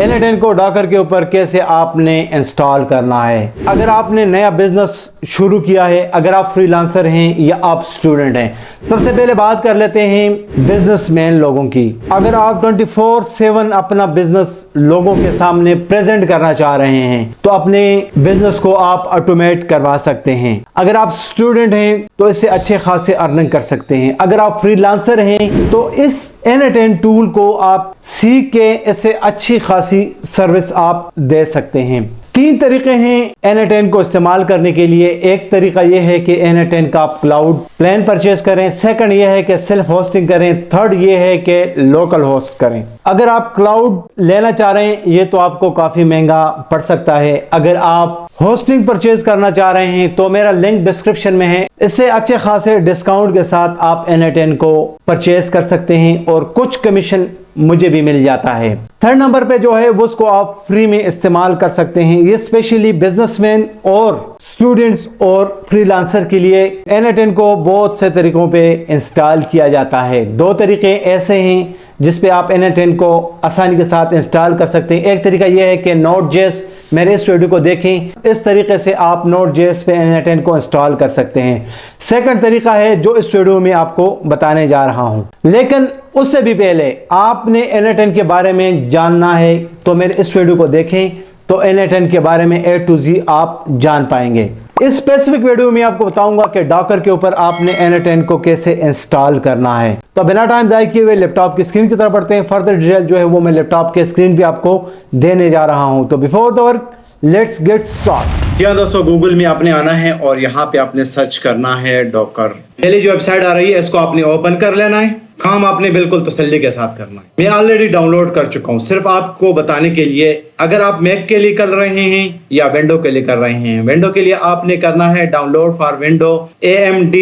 N10 को Docker के ऊपर कैसे आपने इंस्टॉल करना है। अगर आपने नया बिजनेस शुरू किया है, अगर आप फ्रीलांसर हैं या आप स्टूडेंट हैं, सबसे पहले बात कर लेते हैं बिजनेसमैन लोगों की। अगर आप 24/7 अपना बिजनेस लोगों के सामने प्रेजेंट करना चाह रहे हैं तो अपने बिजनेस को आप ऑटोमेट करवा सकते हैं। अगर आप स्टूडेंट हैं तो इससे अच्छे खासे अर्निंग कर सकते हैं। अगर आप फ्रीलांसर हैं तो इस N10 टूल को आप सीख के इससे अच्छी खासी सर्विस आप दे सकते हैं। 3 तरीके हैं N10 को इस्तेमाल करने के लिए। एक तरीका यह है कि N10 का आप क्लाउड प्लान परचेज करें। सेकंड ये है कि सेल्फ होस्टिंग करें। थर्ड ये है कि लोकल होस्ट करें। अगर आप क्लाउड लेना चाह रहे हैं ये तो आपको काफ़ी महंगा पड़ सकता है। अगर आप होस्टिंग परचेज करना चाह रहे हैं तो मेरा लिंक डिस्क्रिप्शन में है। इससे अच्छे खासे डिस्काउंट के साथ आप N10 को परचेज कर सकते हैं और कुछ कमीशन मुझे भी मिल जाता है। थर्ड नंबर पे जो है वो उसको आप फ्री में इस्तेमाल कर सकते हैं। ये स्पेशली बिजनेसमैन और स्टूडेंट्स और फ्रीलांसर के लिए N10 को बहुत से तरीकों पे इंस्टॉल किया जाता है। 2 तरीके ऐसे हैं जिस पे आप N10 को आसानी के साथ इंस्टॉल कर सकते हैं। एक तरीका यह है कि Node.js, मेरे इस वीडियो को देखें, इस तरीके से आप Node.js पे N10 को इंस्टॉल कर सकते हैं। सेकंड तरीका है जो इस वीडियो में आपको बताने जा रहा हूं। लेकिन उससे भी पहले आपने N10 के बारे में जानना है तो मेरे इस वीडियो को देखें, तो N10 के बारे में A to Z आप जान पाएंगे। इस स्पेसिफिक वीडियो में आपको बताऊंगा कि डॉकर के ऊपर आपने N10 को कैसे इंस्टॉल करना है। तो बिना टाइम ज़ाया किए हुए लैपटॉप की स्क्रीन की तरफ बढ़ते हैं। फर्दर डिटेल जो है वो मैं लैपटॉप के स्क्रीन पे आपको देने जा रहा हूं। तो before the work let's get start. जी हाँ दोस्तों, गूगल में आपने आना है और यहाँ पे आपने सर्च करना है डॉकर। पहले जो वेबसाइट आ रही है इसको आपने ओपन कर लेना है। काम आपने बिल्कुल तसल्ली के साथ करना है। मैं ऑलरेडी डाउनलोड कर चुका हूँ, सिर्फ आपको बताने के लिए। अगर आप मैक के लिए कर रहे हैं या विंडो के लिए कर रहे हैं, विंडो के लिए आपने करना है डाउनलोड फॉर विंडो AMD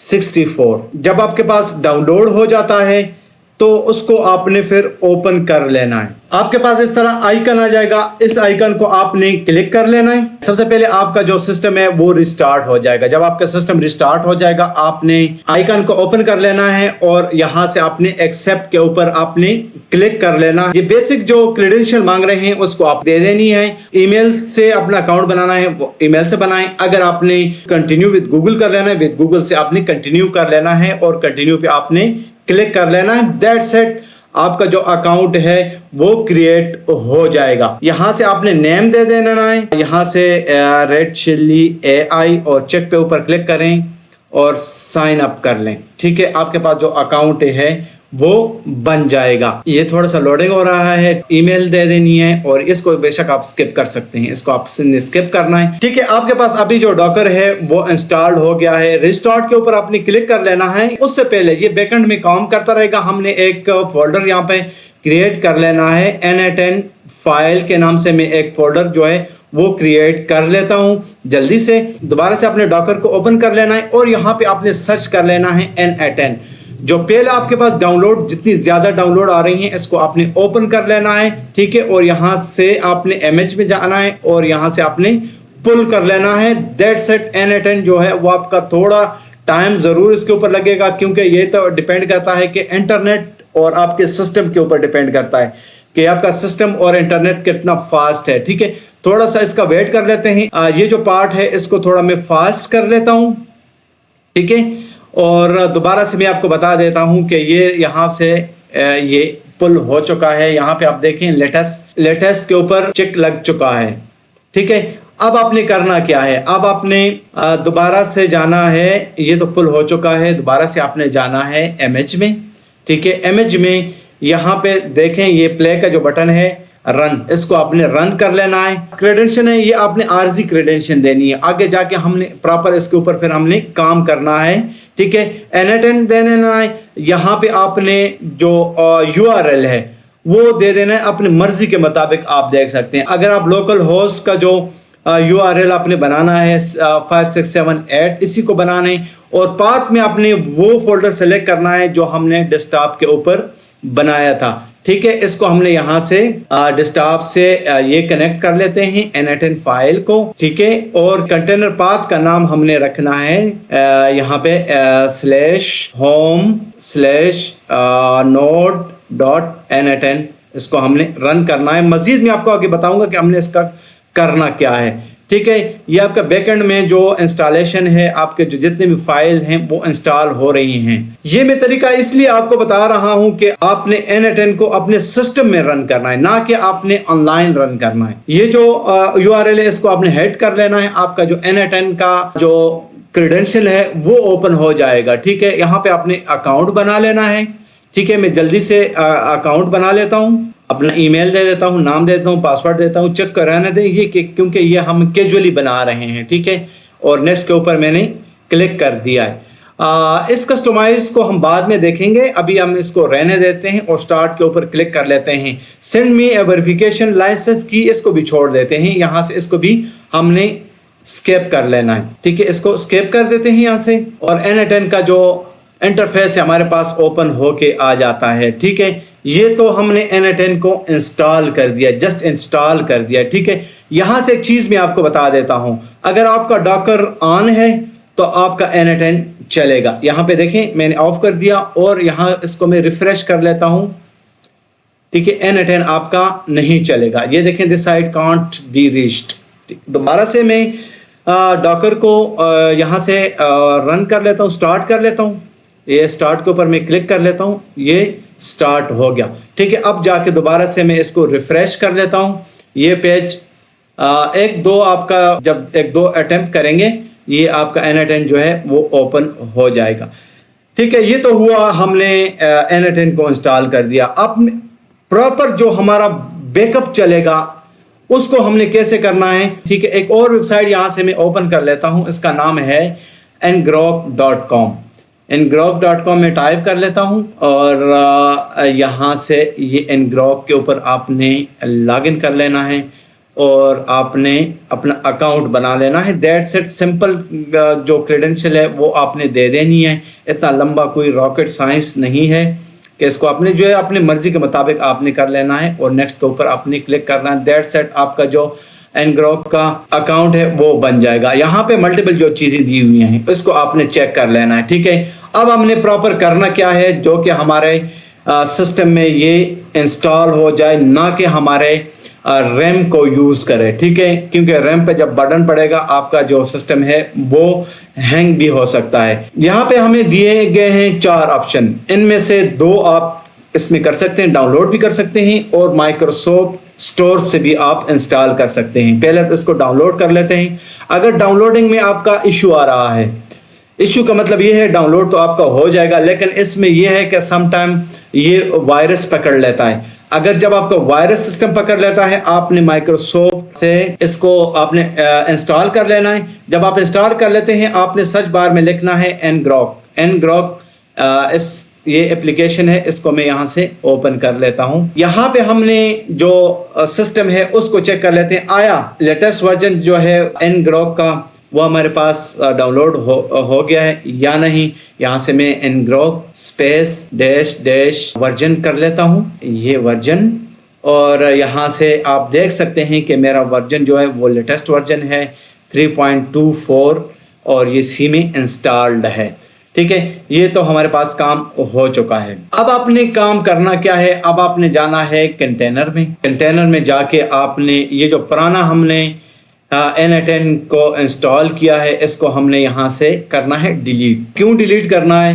64। जब आपके पास डाउनलोड हो जाता है तो उसको आपने फिर ओपन कर लेना है। आपके पास इस तरह आइकन आ जाएगा, इस आइकन को आपने क्लिक कर लेना है। सबसे पहले आपका जो सिस्टम है वो रिस्टार्ट हो जाएगा। जब आपका सिस्टम रिस्टार्ट हो जाएगा आपने आइकन को ओपन कर लेना है और यहाँ से आपने एक्सेप्ट के ऊपर आपने क्लिक कर लेना। ये बेसिक जो क्रेडेंशियल मांग रहे हैं उसको आप दे देनी है। ईमेल से अपना अकाउंट बनाना है वो ईमेल से बनाएं। अगर आपने कंटिन्यू विद गूगल कर लेना है, विद गूगल से आपने कंटिन्यू कर लेना है और कंटिन्यू पे आपने क्लिक कर लेना है। दैट्स इट, आपका जो अकाउंट है वो क्रिएट हो जाएगा। यहाँ से आपने नेम दे देना है। यहाँ से रेड चिल्ली AI और चेक पे ऊपर क्लिक करें और साइन अप कर लें। ठीक है, आपके पास जो अकाउंट है वो बन जाएगा। ये थोड़ा सा लोडिंग हो रहा है। ईमेल दे देनी है और इसको बेशक आप स्किप कर सकते हैं, इसको आप स्किप करना है। ठीक है, आपके पास अभी जो डॉकर है वो इंस्टॉल्ड हो गया है। रिस्टार्ट के ऊपर आपने क्लिक कर लेना है। उससे पहले ये बैकएंड में काम करता रहेगा। हमने एक फोल्डर यहाँ पे क्रिएट कर लेना है। N10 फाइल के नाम से मैं एक फोल्डर जो है वो क्रिएट कर लेता हूँ जल्दी से। दोबारा से अपने डॉकर को ओपन कर लेना है और यहाँ पे आपने सर्च कर लेना है N10। जो पहले आपके पास डाउनलोड, जितनी ज्यादा डाउनलोड आ रही हैं इसको आपने ओपन कर लेना है। ठीक है, और यहाँ से आपने इमेज में जाना है और यहाँ से आपने पुल कर लेना है। That's it. N10 जो है वो आपका थोड़ा टाइम जरूर इसके ऊपर लगेगा क्योंकि ये तो डिपेंड करता है कि इंटरनेट और आपके सिस्टम के ऊपर डिपेंड करता है कि आपका सिस्टम और इंटरनेट कितना फास्ट है। ठीक है, थोड़ा सा इसका वेट कर लेते हैं। ये जो पार्ट है इसको थोड़ा मैं फास्ट कर लेता हूँ। ठीक है, और दोबारा से मैं आपको बता देता हूं कि ये यहाँ से ये पुल हो चुका है। यहाँ पे आप देखें लेटेस्ट के ऊपर चेक लग चुका है। ठीक है, अब आपने करना क्या है, अब आपने दोबारा से जाना है। ये तो पुल हो चुका है, दोबारा से आपने जाना है इमेज में। ठीक है, इमेज में यहाँ पे देखें ये प्ले का जो बटन है रन, इसको आपने रन कर लेना है। क्रेडेंशियल है ये आपने आरजी क्रेडेंशियल देनी है। आगे जाके हमने प्रॉपर इसके ऊपर फिर हमने काम करना है। ठीक है, N10 दे देना है। यहाँ पे आपने जो URL है वो दे देना है अपनी मर्जी के मुताबिक। आप देख सकते हैं अगर आप लोकल होस्ट का जो URL आपने बनाना है 5678 इसी को बनाना है और पाथ में आपने वो फोल्डर सेलेक्ट करना है जो हमने डेस्कटॉप के ऊपर बनाया था। ठीक है, इसको हमने यहाँ से डेस्कटॉप से ये कनेक्ट कर लेते हैं N10 फाइल को। ठीक है, और कंटेनर पाथ का नाम हमने रखना है यहाँ पे /home/node.n10 اس کو ہم نے رن کرنا ہے. مزید میں آپ کو آگے بتاؤں گا کہ ہم نے اس کا کرنا کیا ہے. ٹھیک ہے, یہ آپ کا بیک اینڈ میں جو انسٹالیشن ہے, آپ کے جو جتنے بھی فائل ہیں وہ انسٹال ہو رہی ہیں. یہ میں طریقہ اس لیے آپ کو بتا رہا ہوں کہ آپ نے N8N کو اپنے سسٹم میں رن کرنا ہے, نہ کہ آپ نے آن لائن رن کرنا ہے. یہ جو URL ہے اس کو آپ نے ہیڈ کر لینا ہے. آپ کا جو N8N کا جو کریڈینشیل ہے وہ اوپن ہو جائے گا. ٹھیک ہے, یہاں پہ آپ نے اکاؤنٹ بنا لینا ہے. ٹھیک ہے, میں جلدی سے اکاؤنٹ بنا لیتا ہوں, اپنا ای میل دے دیتا ہوں, نام دے دیتا ہوں, پاسورڈ دیتا ہوں. چیک کر رہنے دیں یہ کہ کیونکہ یہ ہم کیجولی بنا رہے ہیں. ٹھیک ہے, اور نیکسٹ کے اوپر میں نے کلک کر دیا ہے. اس کسٹمائز کو ہم بعد میں دیکھیں گے, ابھی ہم اس کو رہنے دیتے ہیں اور سٹارٹ کے اوپر کلک کر لیتے ہیں. سینڈ می اے ویریفیکیشن لائسنس کی اس کو بھی چھوڑ دیتے ہیں یہاں سے, اس کو بھی ہم نے اسکیپ کر لینا ہے. ٹھیک ہے, اس کو اسکیپ کر دیتے ہیں یہاں سے, اور N8N کا جو انٹرفیس ہے ہمارے پاس اوپن ہو کے آ جاتا ہے. ٹھیک ہے, یہ تو ہم نے N8N کو انسٹال کر دیا, جسٹ انسٹال کر دیا. ٹھیک ہے, یہاں سے ایک چیز میں آپ کو بتا دیتا ہوں, اگر آپ کا ڈاکر آن ہے تو آپ کا N8N چلے گا. یہاں پہ دیکھیں میں نے آف کر دیا اور یہاں اس کو میں ریفریش کر لیتا ہوں. ٹھیک ہے, N8N آپ کا نہیں چلے گا. یہ دیکھیں this site can't be reached. دوبارہ سے میں ڈاکر کو یہاں سے رن کر لیتا ہوں, سٹارٹ کر لیتا ہوں. یہ سٹارٹ کے اوپر میں کلک کر لیتا ہوں, یہ سٹارٹ ہو گیا. ٹھیک ہے, اب جا کے دوبارہ سے میں اس کو ریفریش کر لیتا ہوں. یہ پیج ایک دو آپ کا جب ایک دو اٹیمپٹ کریں گے یہ آپ کا N8N جو ہے وہ اوپن ہو جائے گا. ٹھیک ہے, یہ تو ہوا ہم نے N8N کو انسٹال کر دیا. اب پراپر جو ہمارا بیک اپ چلے گا اس کو ہم نے کیسے کرنا ہے. ٹھیک ہے, ایک اور ویب سائٹ یہاں سے میں اوپن کر لیتا ہوں, اس کا نام ہے ngrok.com. ngrok.com میں ٹائپ کر لیتا ہوں اور یہاں سے یہ ngrok کے اوپر آپ نے لاگ ان کر لینا ہے اور آپ نے اپنا اکاؤنٹ بنا لینا ہے. دیٹس اٹ, سمپل جو کریڈینشیل ہے وہ آپ نے دے دینی ہے. اتنا لمبا کوئی راکٹ سائنس نہیں ہے کہ اس کو آپ نے جو ہے اپنی مرضی کے مطابق آپ نے کر لینا ہے اور نیکسٹ کے اوپر آپ نے کلک کرنا ہے. دیٹس اٹ, آپ کا جو ngrok کا اکاؤنٹ ہے وہ بن جائے گا. یہاں پہ ملٹیپل جو چیزیں دی ہوئی ہیں اس کو آپ نے چیک کر لینا ہے. ٹھیک ہے, اب ہم نے پراپر کرنا کیا ہے جو کہ ہمارے سسٹم میں یہ انسٹال ہو جائے, نہ کہ ہمارے ریم کو یوز کرے. ٹھیک ہے, کیونکہ ریم پہ جب بٹن پڑے گا آپ کا جو سسٹم ہے وہ ہینگ بھی ہو سکتا ہے. یہاں پہ ہمیں دیے گئے ہیں 4 آپشن, ان میں سے 2 آپ اس میں کر سکتے ہیں, ڈاؤن لوڈ بھی کر سکتے ہیں اور مائکروسافٹ اسٹور سے بھی آپ انسٹال کر سکتے ہیں. پہلے تو اس کو ڈاؤن لوڈ کر لیتے ہیں. اگر ڈاؤن لوڈنگ میں آپ کا ایشو آ رہا ہے, ایشو کا مطلب یہ ہے ڈاؤن لوڈ تو آپ کا ہو جائے گا لیکن اس میں یہ ہے کہ سم ٹائم یہ وائرس پکڑ لیتا ہے. اگر جب آپ کا وائرس سسٹم پکڑ لیتا ہے آپ نے مائکروسافٹ سے اس کو آپ نے انسٹال کر لینا ہے. جب آپ انسٹال کر لیتے ہیں آپ نے سرچ بار میں لکھنا ہے ngrok. یہ اپلیکیشن ہے, اس کو میں یہاں سے اوپن کر لیتا ہوں. یہاں پہ ہم نے جو سسٹم ہے اس کو چیک کر لیتے ہیں آیا لیٹسٹ ورژن جو ہے ngrok کا وہ ہمارے پاس ڈاؤن لوڈ ہو گیا ہے یا نہیں. یہاں سے میں ngrok -- ورژن کر لیتا ہوں, یہ ورژن, اور یہاں سے آپ دیکھ سکتے ہیں کہ میرا ورژن جو ہے وہ لیٹسٹ ورژن ہے 3.24 اور یہ سی میں انسٹالڈ ہے. ٹھیک ہے, یہ تو ہمارے پاس کام ہو چکا ہے. اب آپ نے کام کرنا کیا ہے, اب آپ نے جانا ہے کنٹینر میں. کنٹینر میں جا کے آپ نے یہ جو پرانا ہم نے N8N کو انسٹال کیا ہے اس کو ہم نے یہاں سے کرنا ہے ڈیلیٹ. کیوں ڈیلیٹ کرنا ہے,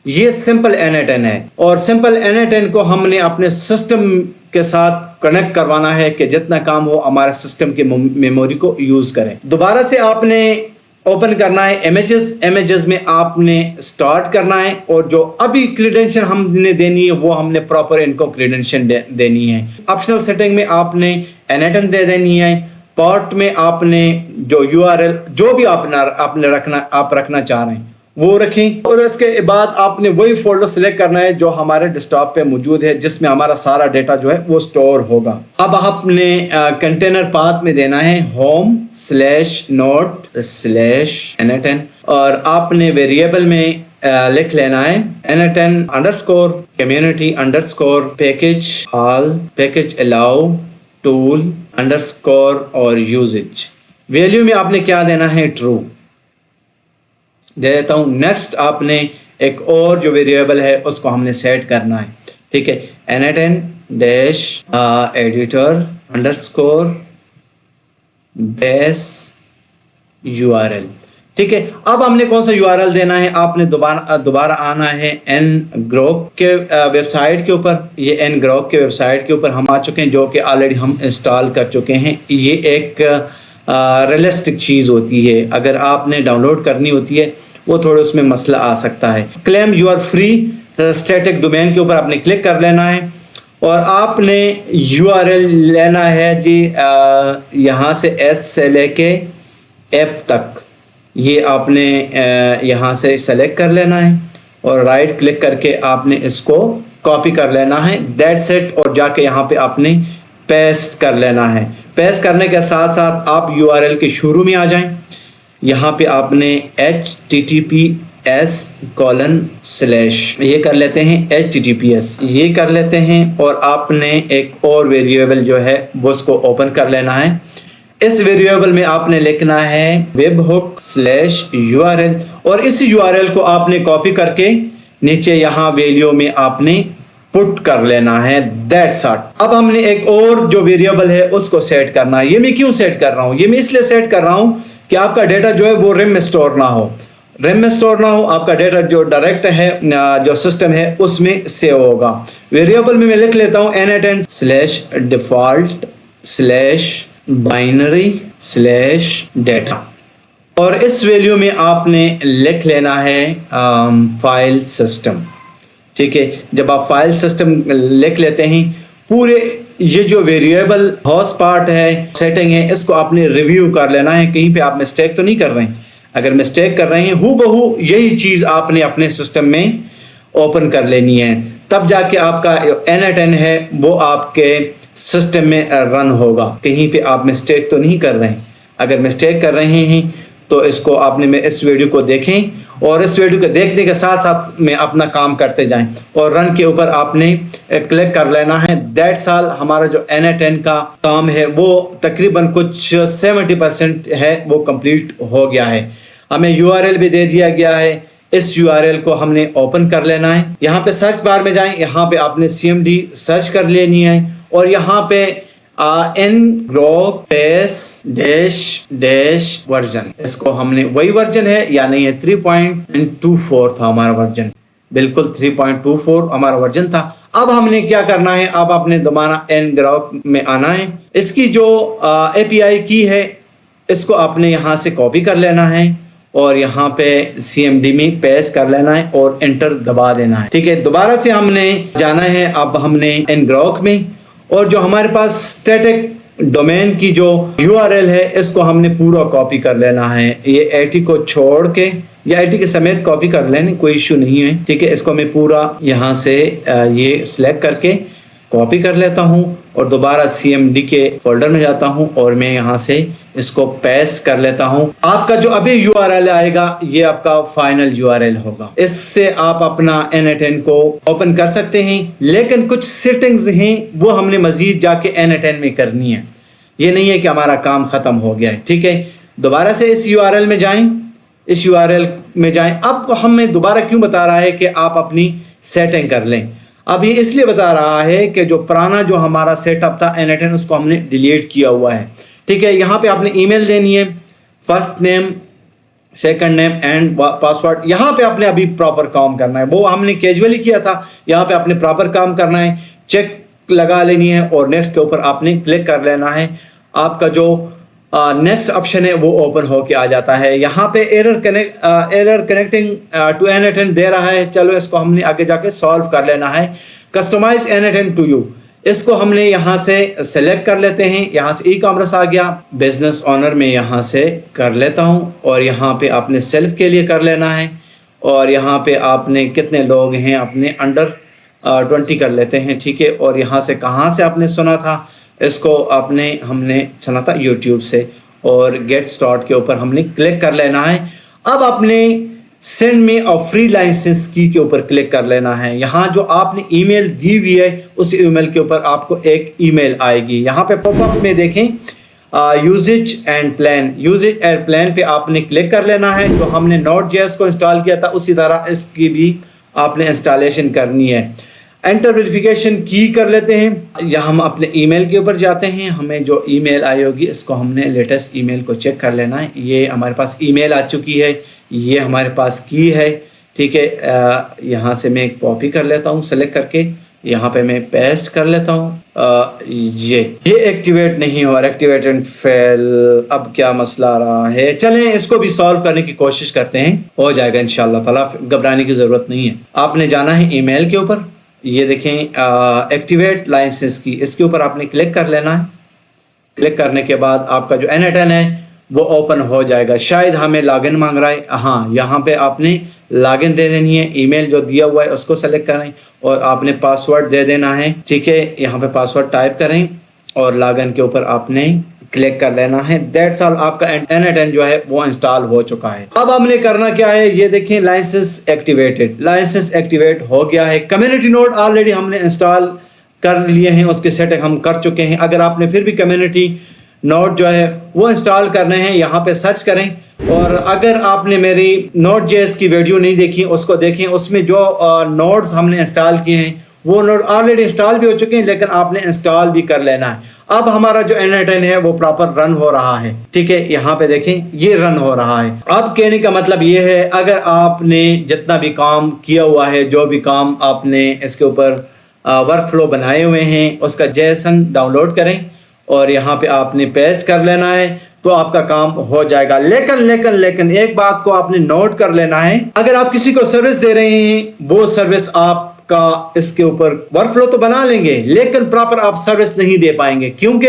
یہ سمپل N8N ہے اور سمپل N8N کو ہم نے اپنے سسٹم کے ساتھ کنیکٹ کروانا ہے کہ جتنا کام ہو ہمارے سسٹم کی میموری کو یوز کریں. دوبارہ سے آپ نے اوپن کرنا ہے امیجز میں آپ نے سٹارٹ کرنا ہے اور جو ابھی کریڈینشل ہم نے دینی ہے وہ ہم نے پراپر ان کو کریڈینشل دینی ہے. آپشنل سیٹنگ میں آپ نے N8N دے دینی ہے. پارٹ میں آپ نے جو URL جو بھی آپ نے رکھنا چاہ رہے ہیں وہ رکھیں اور اس کے بعد آپ نے وہی فولڈر سلیکٹ کرنا ہے جو ہمارے ڈیسکٹاپ پہ موجود ہے جس میں ہمارا سارا ڈیٹا جو ہے وہ سٹور ہوگا. اب آپ نے کنٹینر پاتھ میں دینا ہے home/node/N8N اور آپ نے ویریبل میں لکھ لینا ہے N8N_community_package all package allow tool _ اور usage. ویلیو میں آپ نے کیا دینا ہے, ٹرو دے دیتا ہوں. نیکسٹ آپ نے ایک اور جو ویریبل ہے اس کو ہم نے سیٹ کرنا ہے. ٹھیک ہے, N8N dash editor underscore base URL। ठीक है, अब हमने कौन सा URL देना है, आपने दोबारा आना है ngrok के वेबसाइट के ऊपर। ये ngrok के वेबसाइट के ऊपर हम आ चुके हैं, जो कि ऑलरेडी हम इंस्टॉल कर चुके हैं। ये एक रियलिस्टिक चीज़ होती है, अगर आपने डाउनलोड करनी होती है वो थोड़ा उसमें मसला आ सकता है। Claim your free static domain के ऊपर आपने क्लिक कर लेना है और आपने URL लेना है जी यहाँ से S से लेके ऐप तक, ये आपने यहाँ से सेलेक्ट कर लेना है और राइट क्लिक करके आपने इसको कॉपी कर लेना है, दैट्स इट। और जाके यहाँ पे आपने पेस्ट कर लेना है। पेस्ट करने के साथ साथ आप URL के शुरू में आ जाएं। यहाँ पे आपने https:/ ये कर लेते हैं, https ये कर लेते हैं और आपने एक और वेरिएबल जो है वो उसको ओपन कर लेना है। इस वेरिएबल में आपने लिखना है webhook/URL और इस URL को आपने कॉपी करके नीचे यहाँ वैल्यू में आपने पुट कर लेना है, दैट्स ऑल। अब हमने एक और जो वेरिएबल है उसको सेट करना है। ये मैं क्यों सेट कर रहा हूँ, ये मैं इसलिए सेट कर रहा हूँ कि आपका डेटा जो है वो रिम में स्टोर ना हो, आपका डेटा जो डायरेक्ट है जो सिस्टम है उसमें सेव होगा। वेरिएबल में मैं लिख लेता हूँ n@default/binary/data और इस वैल्यू में आपने लिख लेना है फाइल सिस्टम। ठीक है, जब आप फाइल सिस्टम लिख लेते हैं, पूरे ये जो वेरिएबल होस्ट पार्ट है, सेटिंग है, इसको आपने रिव्यू कर लेना है, कहीं पे आप मिस्टेक तो नहीं कर रहे हैं। अगर मिस्टेक कर रहे हैं, हूबहू यही चीज़ आपने अपने सिस्टम में ओपन कर लेनी है, तब जाके आपका n/n है वो आपके सिस्टम में रन होगा। कहीं पे आप मिस्टेक तो नहीं कर रहे हैं। अगर मिस्टेक कर रहे हैं तो इसको आपने इस वीडियो को देखें और इस वीडियो को देखने के साथ साथ में अपना काम करते जाएं और रन के ऊपर आपने क्लिक कर लेना है, दैट्स ऑल। हमारा जो n/n का काम है वो तकरीबन कुछ 70% है वो कंप्लीट हो गया है। हमें URL भी दे दिया गया है, इस URL को हमने ओपन कर लेना है। यहाँ पे सर्च बार में जाएं, यहाँ पे आपने CMD सर्च कर लेनी है और यहाँ पे ngrok -वर्जन, इसको हमने वही वर्जन है या नहीं है, 3.24 था हमारा वर्जन, बिल्कुल 3.24 हमारा वर्जन था। अब हमने क्या करना है, अब आपने दोबारा ngrok में आना है। इसकी जो API की है इसको आपने यहाँ से कॉपी कर लेना है और यहाँ पे CMD में पेस्ट कर लेना है और एंटर दबा देना है। ठीक है, दोबारा से हमने जाना है, अब हमने ngrok में, और जो हमारे पास स्टैटिक डोमेन की जो URL है इसको हमने पूरा कॉपी कर लेना है। ये 80 को छोड़ के या 80 के समेत कॉपी कर लेने, कोई इशू नहीं है। ठीक है, इसको मैं पूरा यहाँ से ये सिलेक्ट करके कॉपी कर लेता हूँ और दोबारा CMD के फोल्डर में जाता हूँ और मैं यहाँ से इसको पेस्ट कर लेता हूँ। आपका जो अभी URL आएगा ये आपका फाइनल URL होगा। इससे आप अपना n/n को ओपन कर सकते हैं, लेकिन कुछ सेटिंग्स हैं वो हमने मजीद जाके n/n में करनी है। ये नहीं है कि हमारा काम खत्म हो गया है। ठीक है, दोबारा से इस URL में जाएं, इस URL में जाएं। अब हमें दोबारा क्यों बता रहा है कि आप अपनी सेटिंग कर लें, अब ये इसलिए बता रहा है कि जो पुराना जो हमारा सेटअप था n/n उसको हमने डिलीट किया हुआ है। ठीक है, यहाँ पे आपने ईमेल देनी है, first name, second name and password. यहाँ पे आपने अभी प्रॉपर काम करना है, वो हमने कैजुअली किया था, यहाँ पे आपने प्रॉपर काम करना है, चेक लगा लेनी है और नेक्स्ट के ऊपर आपने क्लिक कर लेना है। आपका जो नेक्स्ट ऑप्शन है वो ओपन होके आ जाता है। यहाँ पे एरर कनेक्टिंग टू n/n दे रहा है, चलो इसको हमने आगे जाके सॉल्व कर लेना है। कस्टमाइज n/n टू यू, इसको हमने यहाँ से सेलेक्ट कर लेते हैं। यहाँ से ई-कॉमर्स आ गया, बिजनेस ओनर में यहाँ से कर लेता हूँ और यहाँ पे आपने सेल्फ के लिए कर लेना है और यहाँ पे आपने कितने लोग हैं अपने अंडर 20 कर लेते हैं। ठीक है, और यहाँ से कहाँ से आपने सुना था, इसको हमने सुना था यूट्यूब से और गेट स्टार्ट के ऊपर हमने क्लिक कर लेना है। अब आपने send me a free licence key के ऊपर क्लिक कर लेना है। यहाँ जो आपने ईमेल दी हुई है उस ईमेल के ऊपर आपको एक ईमेल आएगी। यहाँ पे पॉपअप में देखें यूजेज एंड प्लान पे आपने क्लिक कर लेना है। जो हमने Node.js को इंस्टॉल किया था उसी तरह इसकी भी आपने इंस्टॉलेशन करनी है। एंटर वेरिफिकेशन की कर लेते हैं, या हम अपने ईमेल के ऊपर जाते हैं, हमें जो ईमेल आई होगी इसको हमने लेटेस्ट ईमेल को चेक कर लेना है। ये हमारे पास ईमेल आ चुकी है, ये हमारे पास की है, ठीक है। यहाँ से मैं कॉपी कर लेता हूँ सेलेक्ट करके, यहाँ पे मैं पेस्ट कर लेता हूँ। ये एक्टिवेट नहीं हो रहा, एक्टिवेट एंड फेल। अब क्या मसला आ रहा है, चलें इसको भी सॉल्व करने की कोशिश करते हैं, हो जाएगा इंशाल्लाह ताला, घबराने की ज़रूरत नहीं है। आपने जाना है ईमेल के ऊपर, ये देखें एक्टिवेट लाइसेंस की, इसके ऊपर आपने क्लिक कर लेना है। क्लिक करने के बाद आपका जो N8N है वो ओपन हो जाएगा। शायद हमें लॉगिन मांग रहा है, हाँ यहाँ पे आपने लॉगिन दे देनी है, ईमेल जो दिया हुआ है उसको सेलेक्ट करें और आपने पासवर्ड दे देना है, ठीक है। यहाँ पे पासवर्ड टाइप करें और लॉगिन के ऊपर आपने क्लिक कर लेना है। दैट्स ऑल, आपका N8N जो है वो इंस्टॉल हो चुका है। अब हमने करना क्या है, ये देखें लाइसेंस एक्टिवेटेड, लाइसेंस एक्टिवेट हो गया है। कम्युनिटी नोड ऑलरेडी हमने इंस्टॉल कर लिए हैं, उसके सेटिंग हम कर चुके हैं। अगर आपने फिर भी कम्युनिटी नोड जो है वो इंस्टॉल करने हैं, यहाँ पे सर्च करें। और अगर आपने मेरी Node.js की वीडियो नहीं देखी उसको देखें, उसमें जो नोड्स हमने इंस्टॉल किए हैं वो नोड ऑलरेडी इंस्टॉल भी हो चुके हैं, लेकिन आपने इंस्टॉल भी कर लेना है। अब हमारा जो N8N है वो प्रॉपर रन हो रहा है, ठीक है। यहाँ पे देखें ये रन हो रहा है। अब कहने का मतलब ये है, अगर आपने जितना भी काम किया हुआ है, जो भी काम आपने इसके ऊपर वर्क फ्लो बनाए हुए हैं, उसका JSON डाउनलोड करें और यहाँ पे आपने पेस्ट कर लेना है, तो आपका काम हो जाएगा। लेकिन एक बात को आपने नोट कर लेना है, अगर आप किसी को सर्विस दे रहे हैं, वो सर्विस आपका इसके ऊपर वर्क फ्लो तो बना लेंगे, लेकिन प्रॉपर आप सर्विस नहीं दे पाएंगे, क्योंकि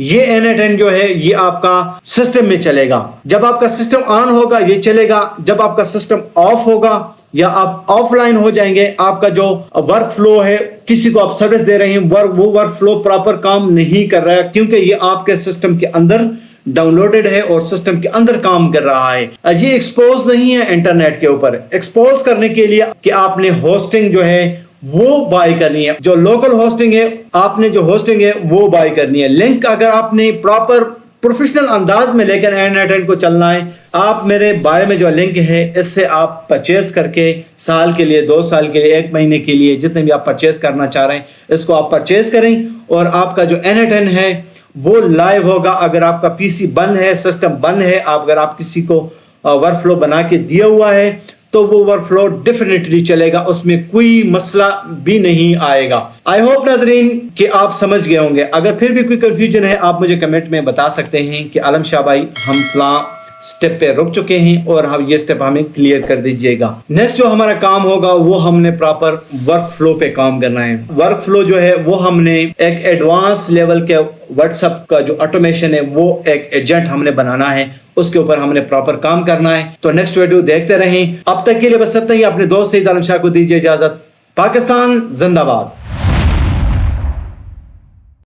ये N8N जो है ये आपका सिस्टम में चलेगा। जब आपका सिस्टम ऑन होगा ये चलेगा, जब आपका सिस्टम ऑफ होगा या आप ऑफलाइन हो जाएंगे, आपका जो वर्क फ्लो है, किसी को आप सर्विस दे रहे हैं, वो वर्क फ्लो प्रॉपर काम नहीं कर रहा है, क्योंकि ये आपके सिस्टम के अंदर डाउनलोडेड है और सिस्टम के अंदर काम कर रहा है। ये एक्सपोज नहीं है इंटरनेट के ऊपर। एक्सपोज करने के लिए कि आपने होस्टिंग जो है वो बाय करनी है, जो लोकल होस्टिंग है आपने जो होस्टिंग है वो बाय करनी है। लिंक अगर आपने प्रॉपर प्रोफेशनल अंदाज में लेकर N8N को चलना है, आप मेरे बायो में जो लिंक है इससे आप परचेज करके साल के लिए, 2 साल के लिए, 1 महीने के लिए, जितने भी आप परचेज करना चाह रहे हैं इसको आप परचेज करें और आपका जो N8N है वो लाइव होगा। अगर आपका पीसी बंद है, सिस्टम बंद है, अगर आप किसी को वर्क फ्लो बना के दिया हुआ है तो वो वर्क फ्लो डेफिनेटली चलेगा, उसमें कोई मसला भी नहीं आएगा। आई होप नाजरीन कि आप समझ गए होंगे। अगर फिर भी कोई कंफ्यूजन है आप मुझे कमेंट में बता सकते हैं कि आलम शाह भाई हम फलां स्टेप पे रुक चुके हैं और हम ये स्टेप हमें क्लियर कर दीजिएगा। नेक्स्ट जो हमारा काम होगा वो हमने प्रॉपर वर्क फ्लो पे काम करना है। वर्क फ्लो जो है वो हमने एक एडवांस लेवल के व्हाट्सएप का जो ऑटोमेशन है वो एक एजेंट हमने बनाना है, उसके ऊपर हमने प्रॉपर काम करना है। तो नेक्स्ट वीडियो देखते रहें। अब तक के लिए बस इतना ही। अपने दोस्त सईद आलम शाह को दीजिए इजाजत। पाकिस्तान जिंदाबाद।